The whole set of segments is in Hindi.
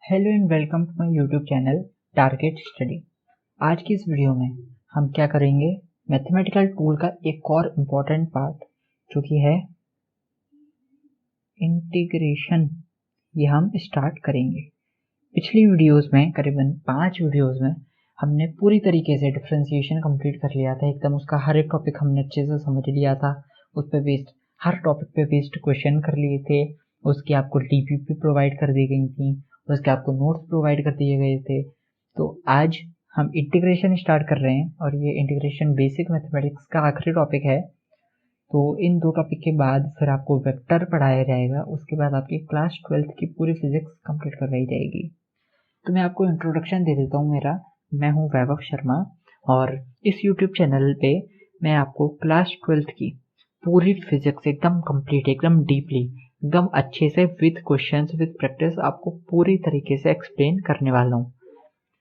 Hello and welcome to my YouTube channel target study. आज की इस वीडियो में हम क्या करेंगे, मैथमेटिकल टूल का एक और इम्पॉर्टेंट पार्ट जो कि है इंटीग्रेशन, ये हम स्टार्ट करेंगे। पिछली वीडियोस में, करीबन 5 वीडियोस में हमने पूरी तरीके से डिफरेंशिएशन कंप्लीट कर लिया था। एकदम उसका हर एक टॉपिक हमने अच्छे से समझ लिया था। उस पर बेस्ड हर टॉपिक पे बेस्ड क्वेश्चन कर लिए थे। उसकी आपको डीपीपी प्रोवाइड कर दी गई थी, उसके आपको नोट्स प्रोवाइड कर दिए गए थे। तो आज हम इंटीग्रेशन स्टार्ट कर रहे हैं और ये इंटीग्रेशन बेसिक मैथमेटिक्स का आखिरी टॉपिक है। तो इन 2 टॉपिक के बाद फिर आपको वेक्टर पढ़ाया जाएगा। उसके बाद आपकी क्लास 12th की पूरी फिजिक्स कंप्लीट करवाई जाएगी। तो मैं आपको इंट्रोडक्शन दे देता हूँ। मैं हूँ वैभव शर्मा और इस यूट्यूब चैनल पे मैं आपको क्लास 12th की पूरी फिजिक्स एकदम कंप्लीट, एकदम डीपली, एकदम अच्छे से विद क्वेश्चंस, विद प्रैक्टिस आपको पूरी तरीके से एक्सप्लेन करने वाला हूँ।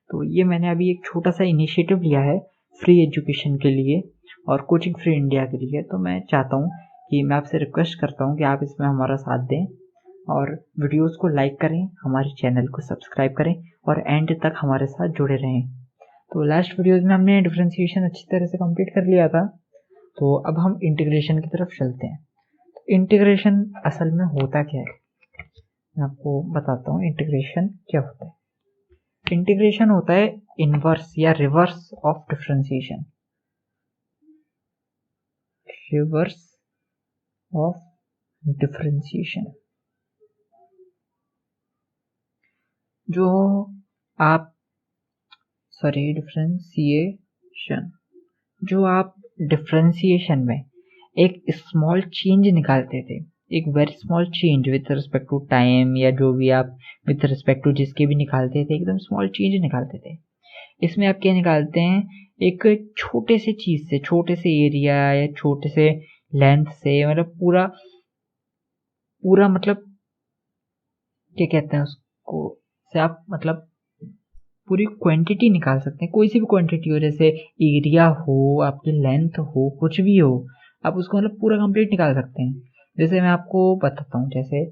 तो ये मैंने अभी एक छोटा सा इनिशिएटिव लिया है फ्री एजुकेशन के लिए और कोचिंग फ्री इंडिया के लिए। तो मैं चाहता हूँ कि मैं आपसे रिक्वेस्ट करता हूँ कि आप इसमें हमारा साथ दें और वीडियोस को लाइक करें, हमारे चैनल को सब्सक्राइब करें और एंड तक हमारे साथ जुड़े रहें। तो लास्ट वीडियोस में हमने डिफरेंशिएशन अच्छी तरह से कंप्लीट कर लिया था। तो अब हम इंटीग्रेशन की तरफ चलते हैं। इंटीग्रेशन असल में होता क्या है, मैं आपको बताता हूँ इंटीग्रेशन क्या होता है। इंटीग्रेशन होता है इनवर्स या reverse of differentiation. Reverse of differentiation जो आप डिफरेंशिएशन में एक स्मॉल चेंज निकालते थे, एक very small change with respect to time या जो भी आप विथ रिस्पेक्ट टू जिसके भी निकालते थे, एकदम स्मॉल चेंज निकालते थे। इसमें आप क्या निकालते हैं, एक छोटे से चीज से, छोटे से एरिया या छोटे से लेंथ से, मतलब पूरा मतलब क्या कहते हैं उसको, से आप मतलब पूरी क्वांटिटी निकाल सकते हैं। कोई सी भी क्वांटिटी हो, जैसे एरिया हो, आपकी लेंथ हो, कुछ भी हो, आप उसको मतलब पूरा कंप्लीट निकाल सकते हैं। जैसे मैं आपको बताता हूँ, जैसे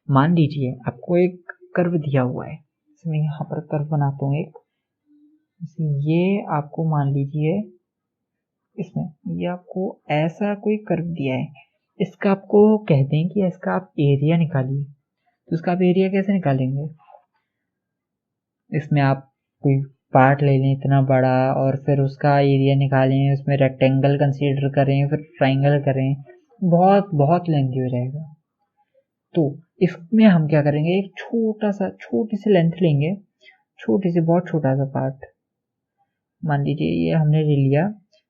मान लीजिए आपको एक कर्व दिया हुआ है। मैं यहाँ पर कर्व बनाता हूँ एक, ये आपको मान लीजिए इसमें ये आपको ऐसा कोई कर्व दिया है। इसका आपको कह दें कि इसका आप एरिया निकालिए। तो इसका आप एरिया कैसे निकालेंगे, इसमें आप कोई पार्ट ले लें इतना बड़ा और फिर उसका एरिया निकालें, उसमें रेक्टेंगल कंसीडर करें, फिर ट्राइंगल करें, बहुत लेंथी हो जाएगा। तो इसमें हम क्या करेंगे, एक छोटी सी लेंथ लेंगे, बहुत छोटा सा पार्ट। मान लीजिए ये हमने ले लिया,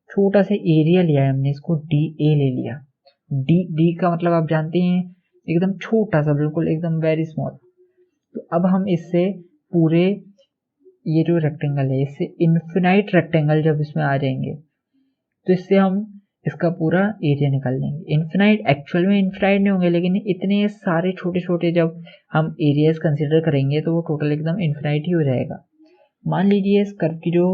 छोटा सा एरिया लिया है हमने, इसको DA ले लिया। डी का मतलब आप जानते हैं, एकदम छोटा सा, बिल्कुल एकदम वेरी स्मॉल। तो अब हम इससे पूरे ये जो रेक्टेंगल है, इससे इन्फिनाइट रेक्टेंगल जब इसमें आ जाएंगे तो इससे हम इसका पूरा एरिया निकाल लेंगे। इन्फिनाइट एक्चुअल में इन्फिनाइट नहीं होंगे, लेकिन इतने सारे छोटे छोटे जब हम एरियाज कंसीडर करेंगे तो वो टोटल एकदम इन्फिनाइट ही हो जाएगा। मान लीजिए इस कर्व की जो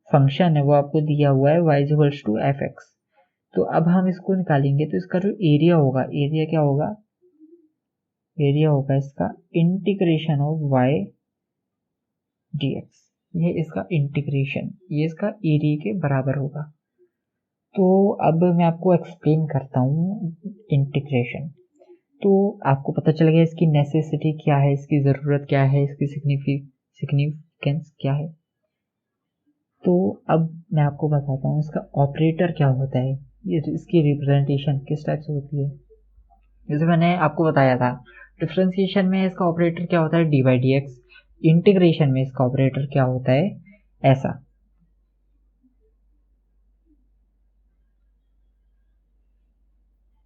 फंक्शन है वो आपको दिया हुआ है y=fx। तो अब हम इसको निकालेंगे तो इसका जो एरिया होगा, एरिया क्या होगा, एरिया होगा इसका इंटीग्रेशन ऑफ y dx। ये इसका इंटीग्रेशन, ये इसका एरिया के बराबर होगा। तो अब मैं आपको एक्सप्लेन करता हूँ इंटीग्रेशन। तो आपको पता चल गया इसकी नेसेसिटी क्या है, इसकी ज़रूरत क्या है, इसकी सिग्निफिकेंस क्या है। तो अब मैं आपको बताता हूँ इसका ऑपरेटर क्या होता है, ये इसकी रिप्रेजेंटेशन किस टाइप से होती है। जैसे मैंने आपको बताया था, डिफरेंशिएशन में इसका ऑपरेटर क्या होता है, d/dx। इंटीग्रेशन में इसका ऑपरेटर क्या होता है, ऐसा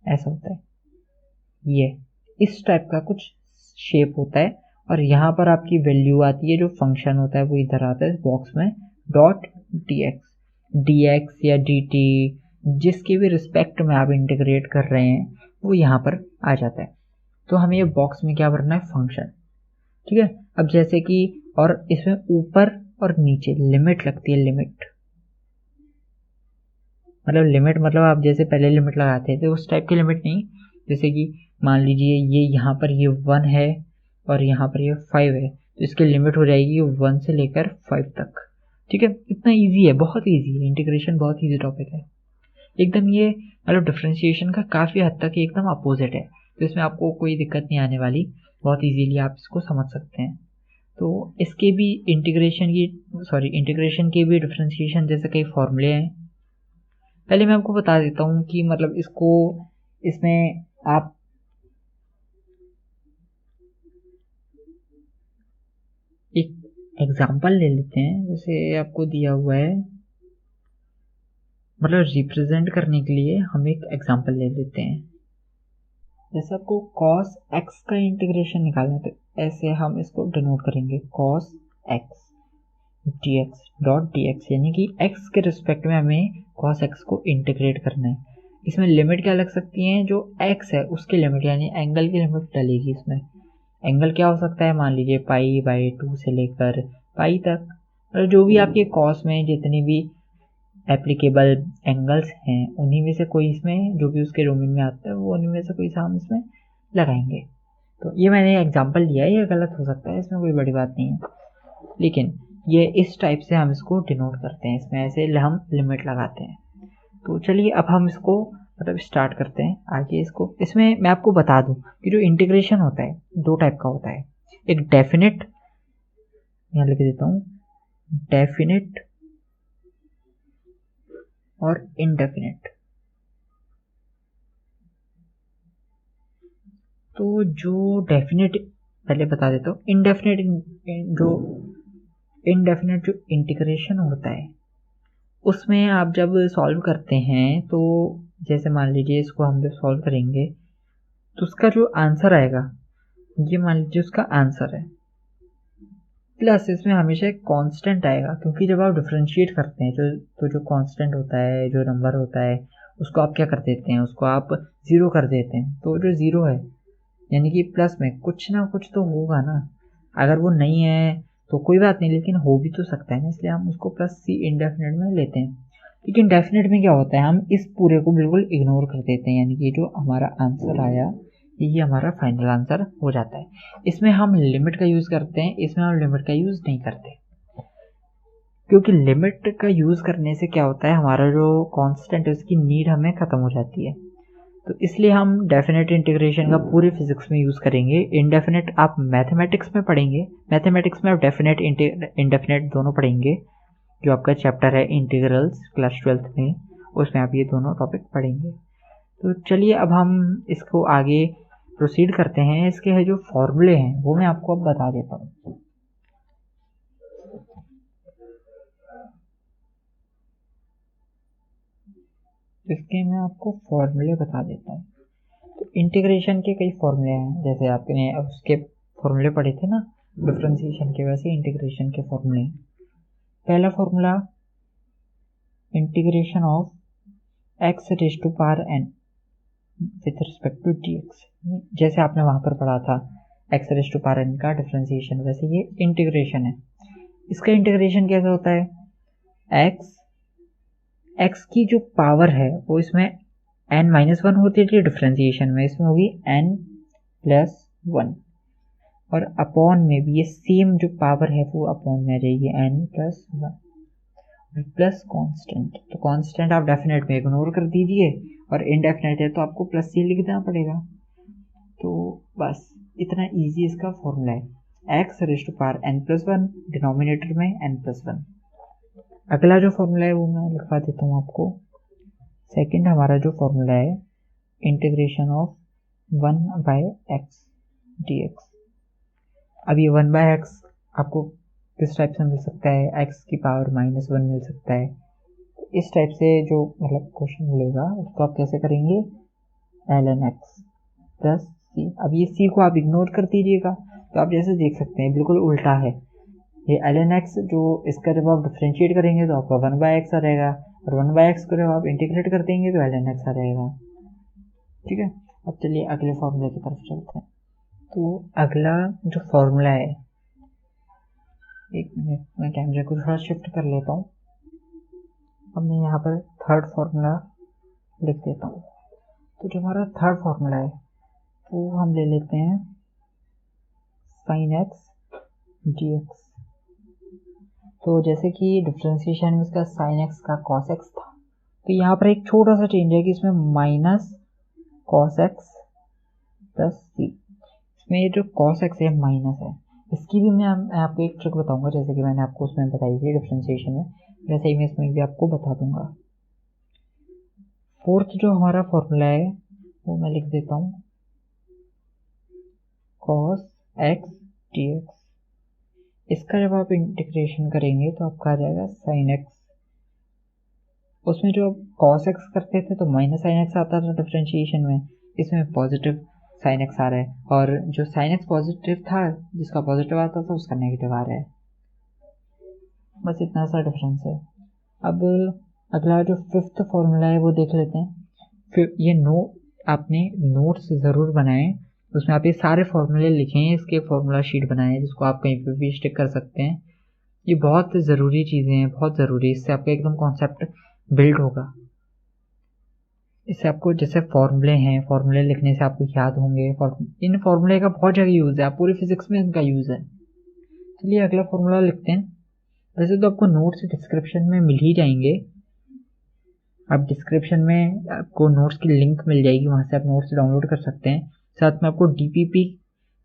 होता है। ये इस टाइप का कुछ शेप होता है और यहाँ पर आपकी वैल्यू आती है, जो फंक्शन होता है वो इधर आता है इस बॉक्स में, dx या dt, जिसके भी रिस्पेक्ट में आप इंटीग्रेट कर रहे हैं वो यहाँ पर आ जाता है। तो हमें ये बॉक्स में क्या भरना है, फंक्शन। ठीक है। अब जैसे कि और इसमें ऊपर और नीचे लिमिट लगती है, लिमिट मतलब आप जैसे पहले लिमिट लगाते थे उस टाइप की लिमिट नहीं। जैसे कि मान लीजिए ये यहाँ पर ये 1 है और यहाँ पर ये 5 है, तो इसकी लिमिट हो जाएगी 1 से लेकर 5 तक। ठीक है, इतना इजी है, बहुत इजी है, इंटीग्रेशन बहुत इजी टॉपिक है एकदम। ये मतलब डिफरेंशिएशन का काफ़ी हद तक एकदम अपोजिट है, तो इसमें आपको कोई दिक्कत नहीं आने वाली, बहुत इजीली आप इसको समझ सकते हैं। तो इसके भी इंटीग्रेशन के भी डिफरेंशिएशन जैसे कई फॉर्मूले हैं। पहले मैं आपको बता देता हूँ कि मतलब इसमें आप एक एग्जाम्पल ले लेते हैं, जैसे आपको दिया हुआ है, मतलब रिप्रेजेंट करने के लिए हम एक एग्जाम्पल ले लेते हैं। जैसे आपको cos x का इंटीग्रेशन निकालना है, तो ऐसे हम इसको डिनोट करेंगे cos x dx dot dx, यानी कि x के रिस्पेक्ट में हमें cos x को इंटीग्रेट करना है। इसमें लिमिट क्या लग सकती है, जो x है उसकी लिमिट यानी एंगल की लिमिट डलेगी। इसमें एंगल क्या हो सकता है, मान लीजिए π/2 से लेकर π तक, और जो भी आपके cos में जितनी भी एप्लीकेबल एंगल्स हैं उन्हीं में से कोई, इसमें जो भी उसके डोमेन में आता है वो उन्हीं में से कोई सा हम इसमें लगाएंगे। तो ये मैंने एग्जांपल लिया है, ये गलत हो सकता है, इसमें कोई बड़ी बात नहीं है, लेकिन ये इस टाइप से हम इसको डिनोट करते हैं, इसमें ऐसे हम लिमिट लगाते हैं। तो चलिए अब हम इसको मतलब स्टार्ट करते हैं आगे इसको। इसमें मैं आपको बता दूं कि जो इंटीग्रेशन होता है दो टाइप का होता है, एक डेफिनेट, यहाँ लिख देता हूँ, डेफिनेट और इनडेफिनेट। तो जो डेफिनेट, पहले बता देता हूँ, इनडेफिनेट जो इंटीग्रेशन होता है उसमें आप जब सॉल्व करते हैं, तो जैसे मान लीजिए इसको हम जब सॉल्व करेंगे तो उसका जो आंसर आएगा, ये मान लीजिए उसका आंसर है, प्लस इसमें हमेशा एक कांस्टेंट आएगा, क्योंकि जब आप डिफरेंशिएट करते हैं जो कांस्टेंट होता है, जो नंबर होता है, उसको आप क्या कर देते हैं, उसको आप ज़ीरो कर देते हैं। तो जो ज़ीरो है यानी कि प्लस में कुछ ना कुछ तो होगा ना, अगर वो नहीं है तो कोई बात नहीं, लेकिन हो भी तो सकता है ना, इसलिए हम उसको प्लस सी इंडेफिनेट में लेते हैं। लेकिन डेफिनेट में क्या होता है, हम इस पूरे को बिल्कुल इग्नोर कर देते हैं, यानी कि जो हमारा आंसर आया ये हमारा फाइनल आंसर हो जाता है। इसमें हम लिमिट का यूज़ करते हैं, इसमें हम लिमिट का यूज़ नहीं करते, क्योंकि लिमिट का यूज़ करने से क्या होता है, हमारा जो कांस्टेंट है उसकी नीड हमें ख़त्म हो जाती है। तो इसलिए हम डेफिनेट इंटीग्रेशन का पूरे फिजिक्स में यूज़ करेंगे। इनडेफिनेट आप मैथमेटिक्स में पढ़ेंगे, मैथमेटिक्स में आप डेफिनेट इनडेफिनेट दोनों पढ़ेंगे, जो आपका चैप्टर है इंटीग्रल्स क्लास 12th में, उसमें आप ये दोनों टॉपिक पढ़ेंगे। तो चलिए अब हम इसको आगे प्रोसीड करते हैं। इसके जो फॉर्मूले हैं वो मैं आपको अब बता देता हूँ। इसके मैं आपको फॉर्मूले बता देता हूँ। तो इंटीग्रेशन के कई फॉर्मूले हैं, जैसे आपने उसके फॉर्मूले पढ़े थे ना डिफरेंशिएशन के, वैसे इंटीग्रेशन के फॉर्मूले। पहला formula, integration of x raise to power n with respect to dx, जैसे आपने वहाँ पर पढ़ा था x raise to power n का डिफरेंशिएशन, वैसे ये इंटीग्रेशन है। इसका इंटीग्रेशन कैसे होता है, x की जो पावर है वो इसमें n-1 होती है डिफरेंशिएशन में, इसमें होगी n+1, और अपॉन में भी ये सेम जो पावर है वो अपॉन में आ जाएगी n+1 प्लस कांस्टेंट। तो कांस्टेंट आप डेफिनेट में इग्नोर कर दीजिए, और इनडेफिनेट है तो आपको प्लस सी लिख देना पड़ेगा। तो बस इतना इजी इसका फॉर्मूला है, x raise to power n+1, denominator में n+1। अगला जो फॉर्मूला है वो मैं लिखवा देता हूँ आपको। सेकंड हमारा जो फॉर्मूला है, इंटीग्रेशन ऑफ 1/x dx। अब ये 1/x आपको किस टाइप से मिल सकता है, x की पावर -1 मिल सकता है। इस टाइप से जो मतलब क्वेश्चन मिलेगा उसको आप कैसे करेंगे, ln x प्लस सी। अब ये c को आप इग्नोर कर दीजिएगा, तो आप जैसे देख सकते हैं बिल्कुल उल्टा है। ये ln x जो इसका जब आप डिफरेंशिएट करेंगे तो आपका 1/x आ रहेगा, और 1/x को जब आप इंटीग्रेट कर देंगे तो ln x आ रहेगा। ठीक है, अब चलिए अगले फॉर्मूले की तरफ चलते हैं। तो अगला जो फॉर्मूला है, एक मिनट मैं कैमरे को थोड़ा शिफ्ट कर लेता हूँ। अब मैं यहाँ पर थर्ड फॉर्मूला लिख देता हूँ। तो जो हमारा थर्ड फॉर्मूला है वो हम ले लेते हैं sin x dx। तो जैसे कि डिफ्रेंसिएशन में इसका साइन एक्स का कॉस एक्स था, तो यहाँ पर एक छोटा सा चेंज है कि इसमें minus cos x plus C. इसमें ये जो कॉस एक्स है माइनस है, इसकी भी मैं आपको एक ट्रिक बताऊंगा, जैसे कि मैंने आपको उसमें बताई थी डिफ्रेंसिएशन में, वैसे ही मैं इसमें भी आपको बता दूंगा। फोर्थ जो हमारा फॉर्मूला है वो मैं लिख देता हूँ, cos x dx। इसका जब आप इंटीग्रेशन करेंगे तो आपका आ जाएगा sin x। उसमें जो cos x करते थे तो माइनस sin x आता था डिफ्रेंशिएशन में, इसमें पॉजिटिव sin x आ रहा है, और जो sin x पॉजिटिव था जिसका पॉजिटिव आता था उसका नेगेटिव आ रहा है। बस इतना सा डिफरेंस है। अब अगला जो फिफ्थ फॉर्मूला है वो देख लेते हैं। फिर ये आपने नोट्स ज़रूर बनाएं, उसमें आप ये सारे फॉर्मूले लिखें, इसके फॉर्मूला शीट बनाएं जिसको आप कहीं पे भी स्टिक कर सकते हैं। ये बहुत ज़रूरी चीज़ें हैं, बहुत ज़रूरी, इससे आपका एकदम कॉन्सेप्ट बिल्ड होगा। इससे आपको जैसे फॉर्मूले हैं, फॉर्मूले लिखने से आपको याद होंगे, इन फॉर्मूले का बहुत जगह यूज़ है, आप पूरी फिजिक्स में इनका यूज़ है। चलिए अगला फॉर्मूला लिखते हैं। वैसे तो आपको नोट्स डिस्क्रिप्शन में मिल ही जाएंगे, आप डिस्क्रिप्शन में आपको नोट्स की लिंक मिल जाएगी, वहाँ से आप नोट्स डाउनलोड कर सकते हैं। साथ में आपको डीपीपी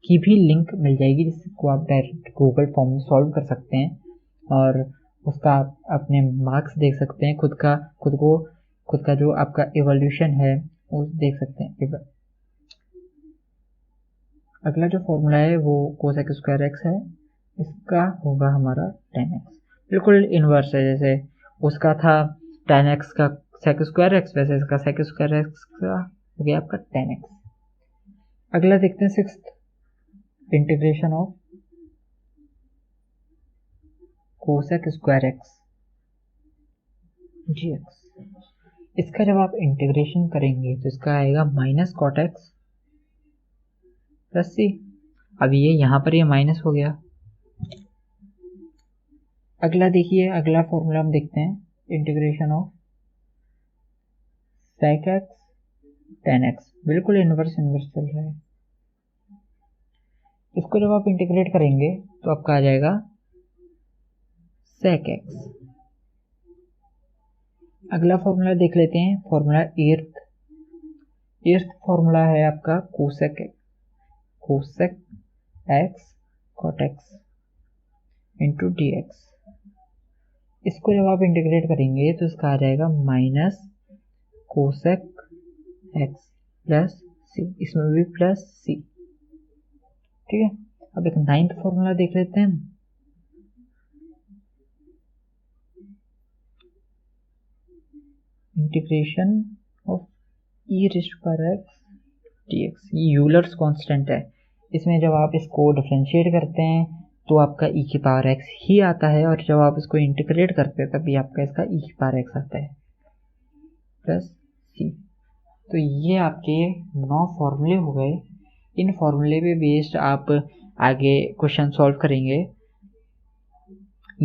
की भी लिंक मिल जाएगी जिसको आप डायरेक्ट गूगल फॉर्म में सॉल्व कर सकते हैं, और उसका आप अपने मार्क्स देख सकते हैं, खुद का जो आपका इवोल्यूशन है वो देख सकते हैं। अगला जो फॉर्मूला है वो कोसेक स्क्वायर एक्स है, इसका होगा हमारा tan x, बिल्कुल इनवर्स है, जैसे उसका था tan x का सेक स्क्वायर एक्स, वैसे इसका सेक स्क्वायर एक्स का हो गया आपका tan x। अगला देखते हैं sixth, integration of cosec square x dx। इसका जब आप इंटीग्रेशन करेंगे तो इसका आएगा माइनस कॉट एक्स प्लस सी। अब ये यहाँ पर ये माइनस हो गया। अगला देखिए, अगला फॉर्मूला हम देखते हैं, integration of sec x tan x, बिल्कुल इनवर्स चल रहा है। इसको जब आप इंटीग्रेट करेंगे तो आपका आ जाएगा सेक एक्स। अगला फॉर्मूला देख लेते हैं, फॉर्मूला एर्थ फॉर्मूला है आपका cosec x cot x into D x. इसको जब आप इंटीग्रेट करेंगे तो इसका आ जाएगा minus cosec x plus C, इसमें भी प्लस सी। ठीक है, अब एक नाइन्थ फॉर्मूला देख लेते हैं। Integration of E raised power x dx, ये यूलर्स कांस्टेंट है। इसमें जब आप इसको डिफरेंशिएट करते हैं तो आपका e की पावर x ही आता है, और जब आप इसको इंटीग्रेट करते हैं तभी आपका इसका e की पावर x आता है प्लस सी। तो ये आपके 9 फॉर्मूले हो गए। इन फॉर्मूले पे बेस्ड आप आगे क्वेश्चन सॉल्व करेंगे।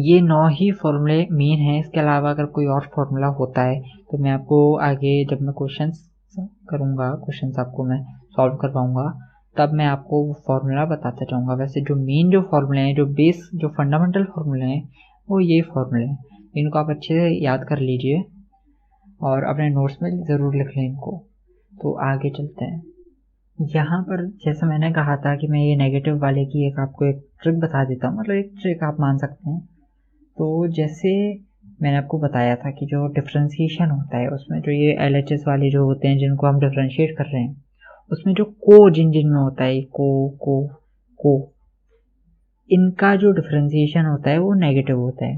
ये 9 ही फॉर्मूले मेन हैं, इसके अलावा अगर कोई और फॉर्मूला होता है तो मैं आपको आगे जब मैं क्वेश्चंस करूँगा, क्वेश्चंस आपको मैं सॉल्व करवाऊँगा, तब मैं आपको वो फार्मूला बताता जाऊँगा। वैसे जो मेन जो फार्मूले हैं, जो बेस जो फंडामेंटल फार्मूले हैं वो ये फार्मूले हैं, इनको आप अच्छे से याद कर लीजिए और अपने नोट्स में ज़रूर लिख लें इनको। तो आगे चलते हैं। यहाँ पर जैसा मैंने कहा था कि मैं ये नेगेटिव वाले की आपको एक ट्रिक बता देता हूँ, मतलब एक ट्रिक आप मान सकते हैं। तो जैसे मैंने आपको बताया था कि जो डिफ्रेंशिएशन होता है उसमें जो ये LHS वाले जो होते हैं जिनको हम डिफ्रेंशिएट कर रहे हैं, उसमें जो जिन में होता है को इनका जो डिफ्रेंशिएशन होता है वो नेगेटिव होता है।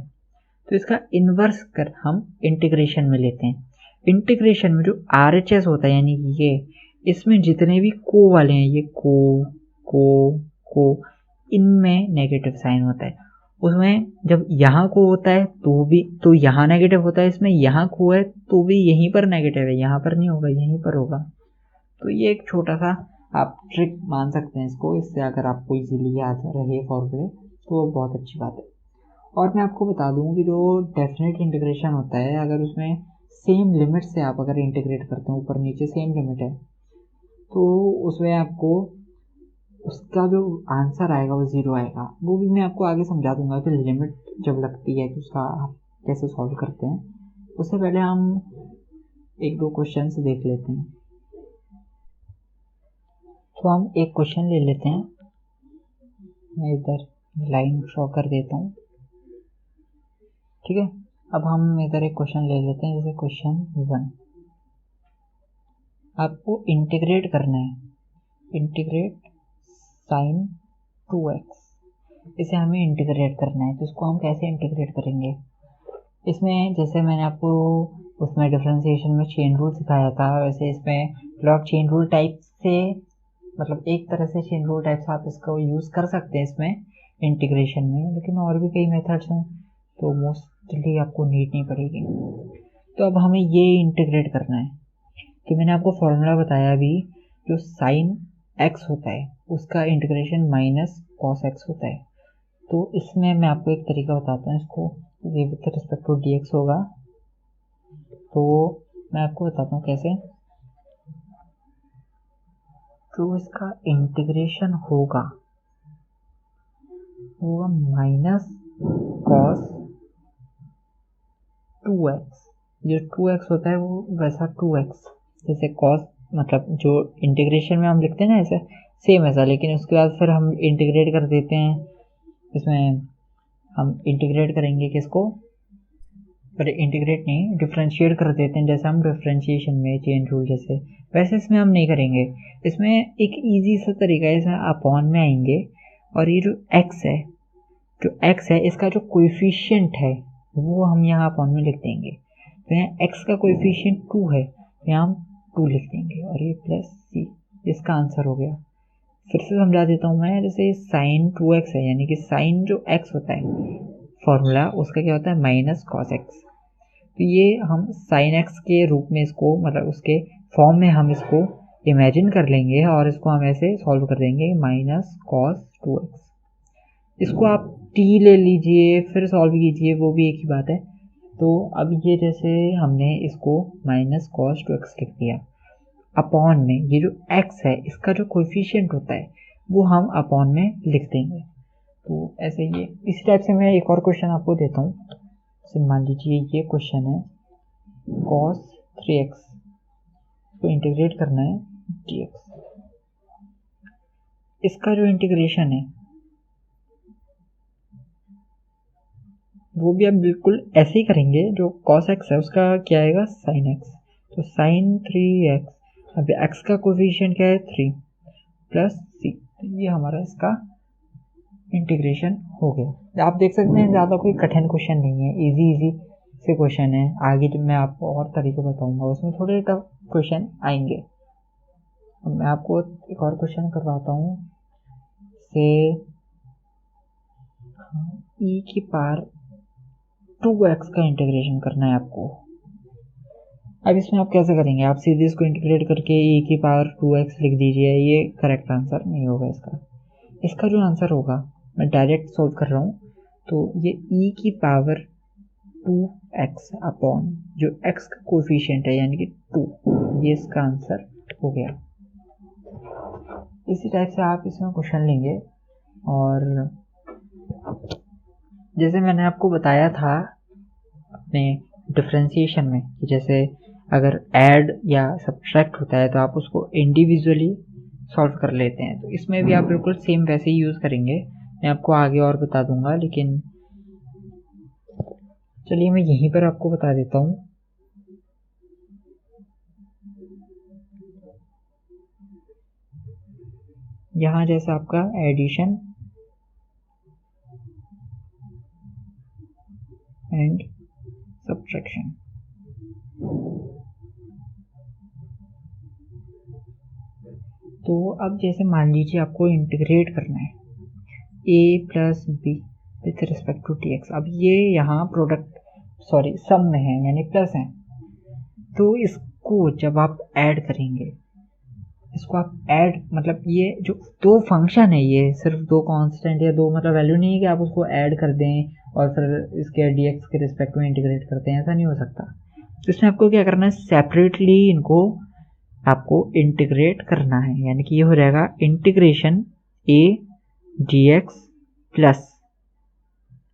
तो इसका इन्वर्स कर हम इंटीग्रेशन में लेते हैं। इंटीग्रेशन में जो RHS होता है यानी ये, इसमें जितने भी को वाले हैं, ये को इनमें नेगेटिव साइन होता है। उसमें जब यहाँ को होता है तो यहाँ नेगेटिव होता है, इसमें यहाँ को है तो भी यहीं पर नेगेटिव है, यहाँ पर नहीं होगा, यहीं पर होगा। तो ये एक छोटा सा आप ट्रिक मान सकते हैं इसको, इससे अगर आपको इजीली याद रहे फॉर्मूले तो वो बहुत अच्छी बात है। और मैं आपको बता दूं कि जो डेफिनेट इंटीग्रेशन होता है, अगर उसमें सेम लिमिट से आप अगर इंटीग्रेट करते हैं, ऊपर नीचे सेम लिमिट है, तो उसमें आपको उसका जो आंसर आएगा वो 0 आएगा। वो भी मैं आपको आगे समझा दूंगा कि लिमिट जब लगती है तो उसका आप कैसे सॉल्व करते हैं। उससे पहले हम एक दो क्वेश्चन से देख लेते हैं। तो हम एक क्वेश्चन ले लेते हैं, मैं इधर लाइन ड्रॉ कर देता हूँ, ठीक है। अब हम इधर एक क्वेश्चन ले लेते हैं, जैसे क्वेश्चन 1। आपको इंटीग्रेट करना है, इंटीग्रेट sin 2x, इसे हमें इंटीग्रेट करना है। तो इसको हम कैसे इंटीग्रेट करेंगे? इसमें जैसे मैंने आपको उसमें डिफरेंशिएशन में चेन रूल सिखाया था, वैसे इसमें लॉग चेन रूल टाइप से, मतलब एक तरह से चेन रूल टाइप से आप इसको यूज़ कर सकते हैं इसमें इंटीग्रेशन में, लेकिन और भी कई मेथड्स हैं तो मोस्टली आपको नीड नहीं पड़ेगी। तो अब हमें ये इंटीग्रेट करना है। तो मैंने आपको फॉर्मूला बताया अभी, जो साइन x होता है उसका इंटीग्रेशन माइनस कॉस x होता है। तो इसमें मैं आपको एक तरीका बताता हूँ, इसको ये विद रिस्पेक्ट टू dx होगा। तो मैं आपको बताता हूँ कैसे। तो इसका इंटीग्रेशन होगा माइनस कॉस 2x, जो 2x होता है वो वैसा 2x, जैसे कॉस मतलब जो इंटीग्रेशन में हम लिखते हैं ना ऐसे सेम ऐसा, लेकिन उसके बाद फिर हम इंटीग्रेट कर देते हैं। इसमें हम इंटीग्रेट करेंगे किसको, पर इंटीग्रेट नहीं, डिफरेंशिएट कर देते हैं, जैसे हम डिफरेंशिएशन में चेन रूल जैसे, वैसे इसमें हम नहीं करेंगे। इसमें एक इजी सा तरीका है, इसमें अपॉन में आएंगे और ये जो x है इसका जो कोएफिशिएंट है वो हम यहाँ अपॉन में लिख देंगे। तो यहाँ x का कोएफिशिएंट 2 है, तो यहाँ हम 2 लिख देंगे और ये प्लस c, इसका आंसर हो गया। फिर से समझा देता हूँ मैं, जैसे साइन 2x है, यानी कि साइन जो x होता है फॉर्मूला उसका क्या होता है माइनस कॉस x। तो ये हम साइन x के रूप में इसको, मतलब उसके फॉर्म में हम इसको इमेजिन कर लेंगे और इसको हम ऐसे सॉल्व कर देंगे माइनस कॉस 2x। इसको आप t ले लीजिए फिर सॉल्व कीजिए, वो भी एक ही बात है। तो अब ये जैसे हमने इसको माइनस कॉस 2x लिख दिया, अपॉन में ये जो x है इसका जो कोएफिशिएंट होता है वो हम अपॉन में लिख देंगे। तो ऐसे ये इसी टाइप से मैं एक और क्वेश्चन आपको देता हूँ। तो मान लीजिए ये क्वेश्चन है cos 3x, तो इंटीग्रेट करना है dx। इसका जो इंटीग्रेशन है वो भी आप बिल्कुल ऐसे ही करेंगे, जो cos x है उसका क्या आएगा sin x, तो sin 3x, अब x का कोएफिशिएंट क्या है 3 प्लस c, ये हमारा इसका इंटीग्रेशन हो गया। आप देख सकते हैं ज़्यादा कोई कठिन क्वेश्चन नहीं है, इजी से क्वेश्चन है। आगे जब मैं आपको और तरीके बताऊंगा उसमें थोड़े टफ क्वेश्चन आएंगे। अब मैं आपको एक और क्वेश्चन करवाता हूँ, से e की पावर 2x का इंटीग्रेशन करना है आपको। अब इसमें आप कैसे करेंगे, आप सीधे इसको इंटीग्रेट करके e की पावर 2x लिख दीजिए, ये करेक्ट आंसर नहीं होगा इसका। इसका जो आंसर होगा, मैं डायरेक्ट सॉल्व कर रहा हूँ, तो ये e की पावर 2x अपॉन जो x का कोएफिशिएंट है यानी कि 2, ये इसका आंसर हो गया। इसी टाइप से आप इसमें क्वेश्चन लेंगे। और जैसे मैंने आपको बताया था अपने डिफरेंशिएशन में कि जैसे अगर ऐड या सब्ट्रैक्ट होता है तो आप उसको इंडिविजुअली सॉल्व कर लेते हैं, तो इसमें भी आप बिल्कुल सेम वैसे ही यूज़ करेंगे। मैं आपको आगे और बता दूंगा, लेकिन चलिए मैं यहीं पर आपको बता देता हूँ। यहाँ जैसे आपका एडिशन एंड सब्ट्रैक्शन, तो अब जैसे मान लीजिए आपको इंटीग्रेट करना है a plus B with respect to dx। अब ये यहाँ सम में है यानी प्लस है, तो इसको जब आप ऐड करेंगे, इसको आप ऐड मतलब ये जो दो फंक्शन है, ये सिर्फ दो कांस्टेंट या दो मतलब वैल्यू नहीं है कि आप उसको ऐड कर दें और फिर इसके dx के रिस्पेक्ट में इंटीग्रेट करते हैं, ऐसा नहीं हो सकता। तो इसमें आपको क्या करना है, सेपरेटली इनको आपको इंटीग्रेट करना है, यानी कि ये हो जाएगा integration A D x plus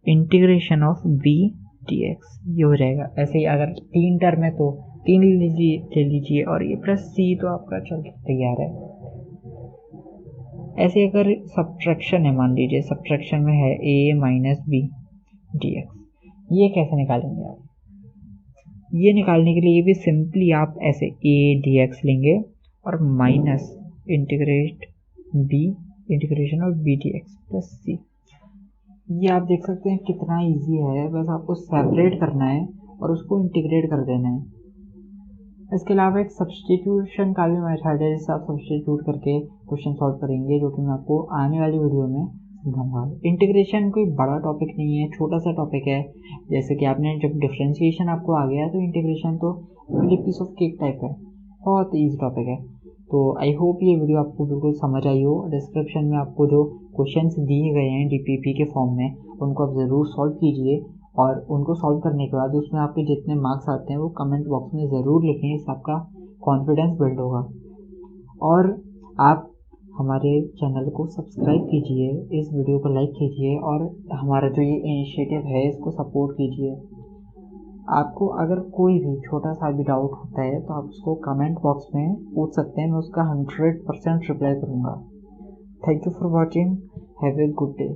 integration of B D x, ये हो जाएगा। ऐसे ही अगर 3 टर्म है तो 3 ले लीजिए और ये प्लस सी तो आपका चल तैयार है। ऐसे अगर सब्ट्रैक्शन है, मान लीजिए सब्ट्रैक्शन में है ए माइनस बी डी एक्स, ये कैसे निकालेंगे आप? ये निकालने के लिए भी सिंपली आप ऐसे ए डी एक्स लेंगे और minus integration of B D x plus C. ये आप देख सकते हैं कितना इजी है, बस आपको सेपरेट करना है और उसको इंटीग्रेट कर देना है। इसके अलावा एक सब्स्टिट्यूशन का भी मेथड है, जिससे आप सब्स्टिट्यूट करके क्वेश्चन सॉल्व करेंगे, जो कि मैं आपको आने वाली वीडियो में समझाऊंगा। इंटीग्रेशन कोई बड़ा टॉपिक नहीं है, छोटा सा टॉपिक है। जैसे कि आपने जब डिफरेंशिएशन आपको आ गया तो इंटीग्रेशन तो पीस ऑफ केक टाइप है, बहुत ईजी टॉपिक है। तो आई होप ये वीडियो आपको बिल्कुल समझ आई हो। डिस्क्रिप्शन में आपको जो क्वेश्चंस दिए गए हैं डीपीपी के फॉर्म में, उनको आप ज़रूर सॉल्व कीजिए और उनको सॉल्व करने के बाद उसमें आपके जितने मार्क्स आते हैं वो कमेंट बॉक्स में ज़रूर लिखें, इससे आपका कॉन्फिडेंस बिल्ड होगा। और आप हमारे चैनल को सब्सक्राइब कीजिए, इस वीडियो को लाइक कीजिए और हमारा जो ये इनिशिएटिव है इसको सपोर्ट कीजिए। आपको अगर कोई भी छोटा सा भी डाउट होता है तो आप उसको कमेंट बॉक्स में पूछ सकते हैं, मैं उसका 100% रिप्लाई करूँगा। Thank you for watching, have a good day.